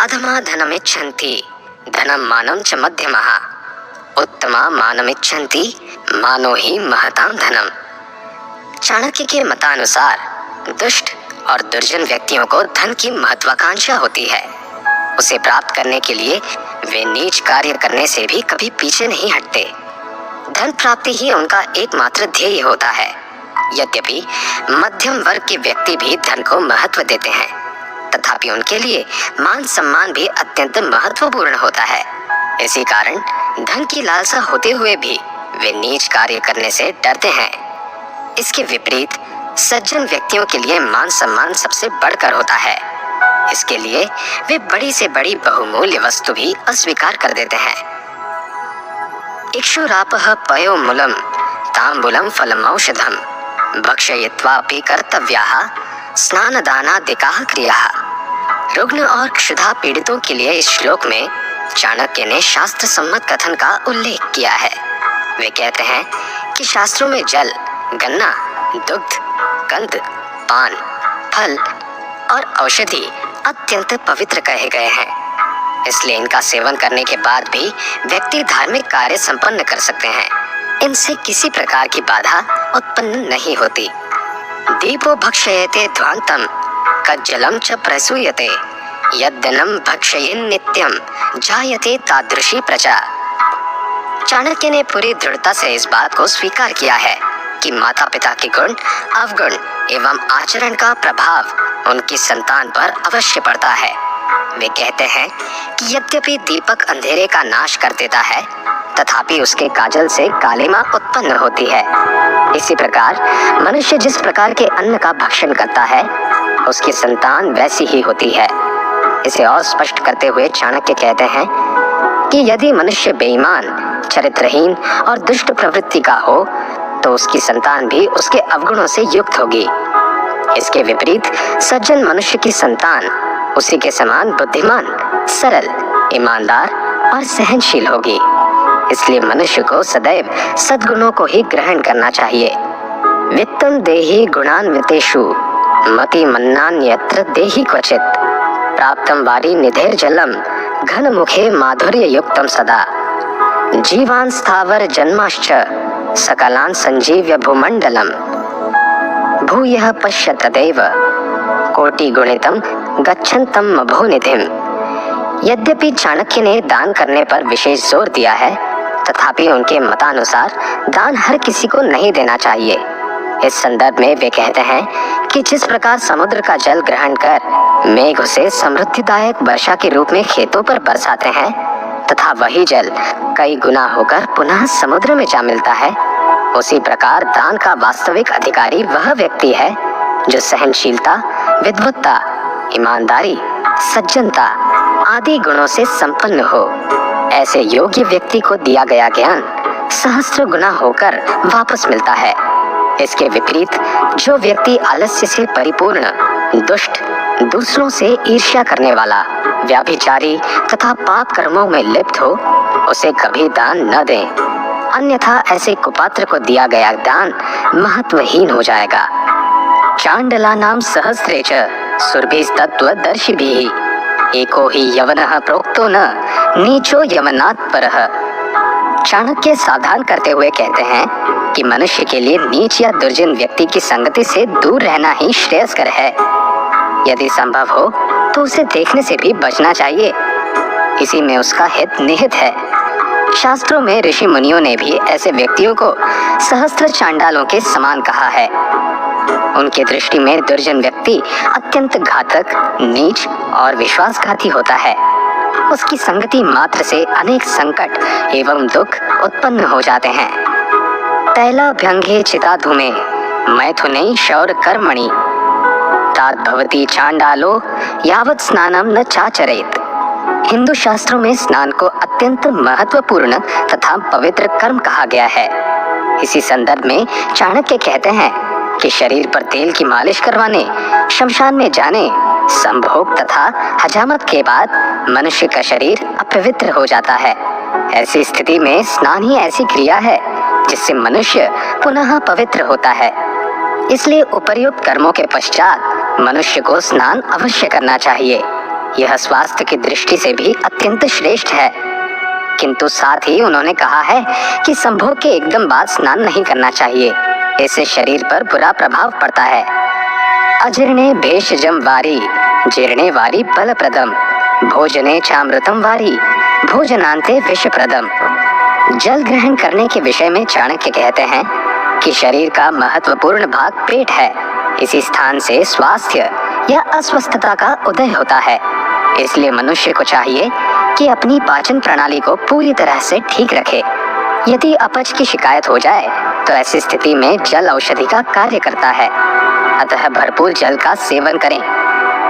अधमा धनमिच्छन्ति धनम मानं च मध्यमः उत्तमा मानमिच्छन्ति मानो ही महतां धनम। चाणक्य के मतानुसार दुष्ट और दुर्जन व्यक्तियों को धन की महत्वाकांक्षा होती है। उसे प्राप्त करने के लिए वे नीच कार्य करने से भी कभी पीछे नहीं हटते। धन प्राप्ति ही उनका एकमात्र ध्येय होता है। यद्यपि मध्यम वर्ग के व्यक्ति भी धन को महत्व देते हैं, तथापि उनके लिए मान सम्मान भी अत्यंत महत्वपूर्ण होता है। इसी कारण धन की लालसा होते हुए भी वे नीच कार्य करने से डरते हैं। इसके विपरीत सज्जन व्यक्तियों के लिए मान सम्मान सबसे बढ़कर होता है। इसके लिए वे बड़ी से बड़ी बहुमूल्य वस्तु भी अस्वीकार कर देते हैं। इक्षुरापः पयोमूलं ताम्बूलं फलमौषधं भक्षयित्वापि कर्तव्याः स्नानदानादिकाः क्रियाः। रुग्ण और क्षुधा पीड़ितों के लिए इस श्लोक में चाणक्य ने शास्त्र सम्मत कथन का उल्लेख किया है। वे कहते हैं कि शास्त्रों में जल, गन्ना, दुग्ध, कंद, पान, फल और औषधि अत्यंत पवित्र कहे गए हैं। इसलिए इनका सेवन करने के बाद भी व्यक्ति धार्मिक कार्य संपन्न कर सकते हैं। इनसे किसी प्रकार की बाधा उत्पन्न नहीं होती। दीपो भक्षयते ध्वांतम कज्जलम च प्रसूयते यद्दनम भक्षयेन् नित्यम जायते तादृशी प्रजा। चाणक्य ने पूरी दृढ़ता से इस बात को स्वीकार किया है कि माता पिता के गुण, अवगुण एवं आचरण का प्रभाव उनकी संतान पर अवश्य पड़ता है। वे कहते हैं कि यद्यपि दीपक अंधेरे का नाश कर देता है, तथापि उसके काजल से कालिमा उत्पन्न होती है। इसी प्रकार मनुष्य जिस प्रकार के अन्न का भक्षण करता है, उसकी संतान वैसी ही होती है। इसे और स्पष्ट करते हुए चाणक्य कहते हैं कि यदि मनुष्य बेईमान, चरित्रहीन और दुष्ट प्रवृत्ति का हो, तो उसकी संतान भी उसके अवगुणों से युक्त होगी। इसके विपरीत सज्जन मनुष्य की संतान उसी के समान बुद्धिमान, सरल, ईमानदार और सहनशील होगी। इसलिए मनुष्य को सदैव सद्गुणों को ही ग्रहण करना चाहिए। वित्तं देहि गुणान्वितेषु मति मन्नान्यत्र देहि क्वचित् प्राप्तं वारी निधेर जलम घन मुखे माधुर्य युक्तम सदा जीवान स्थावर जन्माश्च सकलान संजीव्य भूमंडलम भूयः पश्य तदेव कोटि गुणितम गच्छन्तम मभोनिधिम। यद्यपि चाणक्य ने दान करने पर विशेष जोर दिया है, तथापि उनके मतानुसार दान हर किसी को नहीं देना चाहिए। इस संदर्भ में वे कहते हैं कि जिस प्रकार समुद्र का जल ग्रहण कर मेघ उसे समृद्धिदायक वर्षा के रूप में खेतों पर बरसाते हैं, तथा वही जल कई गुना होकर पुनः समुद्र में जा मिलता है, उसी प्रकार दान का वास्तविक अधिकारी वह व्यक्ति है जो सहनशीलता, विद्वत्ता, ईमानदारी, सज्जनता आदि गुणों से संपन्न हो। ऐसे योग्य व्यक्ति को दिया गया ज्ञान सहस्त्र गुना होकर वापस मिलता है। इसके विपरीत जो व्यक्ति आलस्य से परिपूर्ण, दुष्ट, दूसरों से ईर्ष्या करने वाला, व्याभिचारी तथा पाप कर्मों में लिप्त हो, उसे कभी दान न दें, अन्यथा ऐसे कुपात्र को दिया गया दान महत्वहीन हो जाएगा। चांडलानां सहस्रे च सुरभिस्तत्त्वदर्शिभिः एको ही यवनः प्रोक्तो न नीचो यवनात् परः। चाणक्य सावधान करते हुए कहते हैं कि मनुष्य के लिए नीच या दुर्जन व्यक्ति की संगति से दूर रहना ही श्रेयस्कर है। यदि संभव हो तो उसे देखने से भी बचना चाहिए। इसी में उसका हित निहित है। शास्त्रों में ऋषि मुनियों ने भी ऐसे व्यक्तियों को सहस्त्र चांडालों के समान कहा है। उनकी दृष्टि में दुर्जन व्यक्ति अत्यंत घातक, नीच और विश्वासघाती होता है। उसकी संगति मात्र से अनेक संकट एवं दुख उत्पन्न हो जाते हैं। तैलाभ्यंगे चिताधूमे मैथुने शौर कर्मणि ताद्भवति चांडालो यावत् स्नानम न चाचरेत। हिंदू शास्त्रों में स्नान को अत्यंत महत्वपूर्ण तथा पवित्र कर्म कहा गया है। इसी संदर्भ में चाणक्य कहते हैं कि शरीर पर तेल की मालिश करवाने, शमशान में जाने, संभोग तथा हजामत के बाद मनुष्य का शरीर अपवित्र हो जाता है। ऐसी स्थिति में स्नान ही ऐसी क्रिया है जिससे मनुष्य पुनः पवित्र होता है। इसलिए उपर्युक्त कर्मों के पश्चात मनुष्य को स्नान अवश्य करना चाहिए। यह स्वास्थ्य की दृष्टि से भी अत्यंत श्रेष्ठ है। किंतु साथ ही उन्होंने कहा है कि संभोग के एकदम बाद स्नान नहीं करना चाहिए, इससे शरीर पर बुरा प्रभाव पड़ता है। अजीर्णे भेषजम वारी जीर्णे वारी बलप्रदम भोजने चामृतम वारी भोजनांते विषप्रदम। जल ग्रहण करने के विषय में चाणक्य कहते हैं कि शरीर का महत्वपूर्ण भाग पेट है। इसी स्थान से स्वास्थ्य या अस्वस्थता का उदय होता है। इसलिए मनुष्य को चाहिए कि अपनी पाचन प्रणाली को पूरी तरह से ठीक रखे। यदि अपच की शिकायत हो जाए तो ऐसी स्थिति में जल औषधि का कार्य करता है। अतः भरपूर जल का सेवन करें,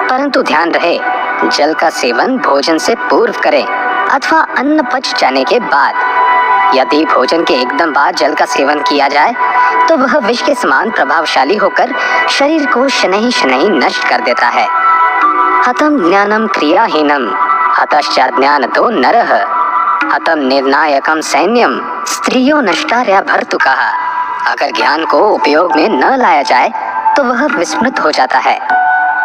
परंतु ध्यान रहे जल का सेवन भोजन से पूर्व करें अथवा अन्न पच जाने के बाद। यदि भोजन के एकदम बाद जल का सेवन किया जाए तो वह विष के समान प्रभावशाली होकर शरीर को शनैः शनैः नष्ट कर देता है। हतम ज्ञानम क्रियाहीनम हतश्चाज्ञानतो नरः हतम निर्णायकम सैन्यम स्त्रियो नष्टार्या भर्तुकः। अगर ज्ञान को उपयोग में न लाया जाए तो वह विस्मृत हो जाता है।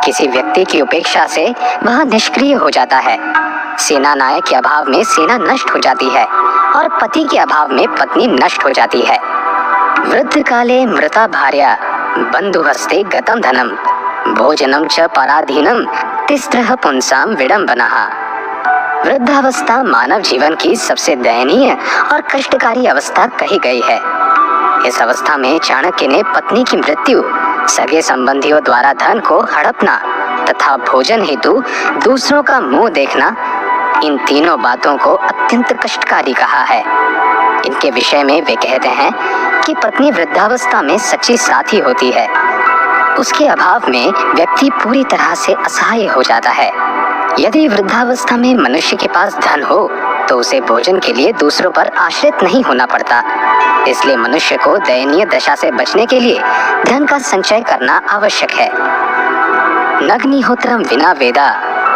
किसी व्यक्ति की उपेक्षा से वह निष्क्रिय हो जाता है। सेना नायक के अभाव में सेना नष्ट हो जाती है और पति के अभाव में पत्नी नष्ट हो जाती है। वृद्ध काले मृता भार्या बंधुहस्ते गतम धनम भोजनम च पराधीनम तिस्रः पुंसाम विडंबनः। वृद्धावस्था मानव जीवन की सबसे दयनीय और कष्टकारी अवस्था कही गई है। इस अवस्था में चाणक्य ने पत्नी की मृत्यु, सगे संबंधियों द्वारा धन को हड़पना तथा भोजन हेतु दूसरों का मुंह देखना, इन तीनों बातों को अत्यंत कष्टकारी कहा है। इनके विषय में वे कहते हैं कि पत्नी वृद्धावस्था में सच्ची साथी होती है। उसके अभाव में व्यक्ति पूरी तरह से असहाय हो जाता है। यदि वृद्धावस्था में मनुष्य के पास धन हो तो उसे भोजन के लिए दूसरों पर आश्रित नहीं होना पड़ता। इसलिए मनुष्य को दयनीय दशा से बचने के लिए धन का संचय करना आवश्यक है। नग्निहोत्रम विना वेदा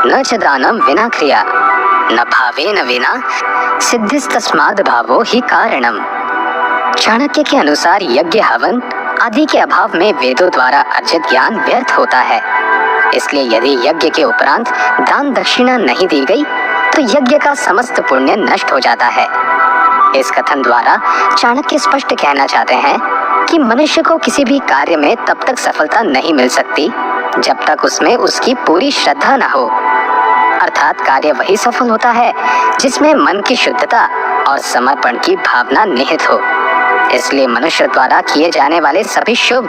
न च दानम विना क्रिया न भावेन विना सिद्धिस्तस्माद् भावो ही कारणम। चाणक्य के अनुसार यज्ञ हवन आदि के अभाव में वेदों द्वारा अर्जित ज्ञान व्यर्थ होता है। इसलिए यदि यज्ञ के उपरांत दान दक्षिणा नहीं दी गई तो यज्ञ का समस्त पुण्य नष्ट हो जाता है। इस कथन द्वारा चाणक्य स्पष्ट कहना चाहते हैं कि मनुष्य को किसी भी कार्य में तब तक सफलता नहीं मिल सकती जब तक उसमें उसकी पूरी श्रद्धा न हो। अर्थात कार्य वही सफल होता है जिसमें मन की शुद्धता और समर्पण की भावना निहित हो। इसलिए मनुष्य द्वारा किए जाने वाले सभी शुभ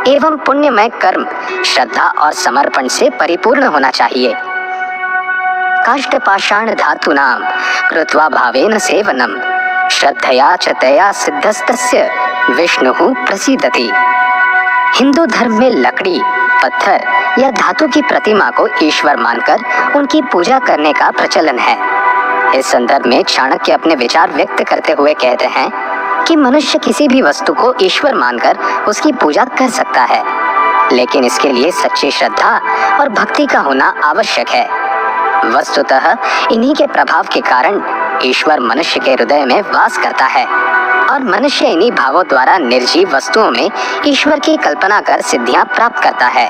एवं पुण्यमय कर्म श्रद्धा और समर्पण से परिपूर्ण होना चाहिए। काष्ठपाषाण धातूनां कृत्वा भावेन सेवनम श्रद्धया च तया सिद्धस्तस्य विष्णुः प्रसीदति। हिंदू धर्म में लकड़ी, पत्थर या धातु की प्रतिमा को ईश्वर मानकर उनकी पूजा करने का प्रचलन है। इस संदर्भ में चाणक्य अपने विचार व्यक्त करते हुए कहते हैं कि मनुष्य किसी भी वस्तु को ईश्वर मानकर उसकी पूजा कर सकता है, लेकिन इसके लिए सच्ची श्रद्धा और भक्ति का होना आवश्यक है। वस्तुतः इन्हीं के प्रभाव के कारण ईश्वर मनुष्य के हृदय में वास करता है और मनुष्य इन्हीं भावों द्वारा निर्जीव वस्तुओं में ईश्वर की कल्पना कर सिद्धियां प्राप्त करता है।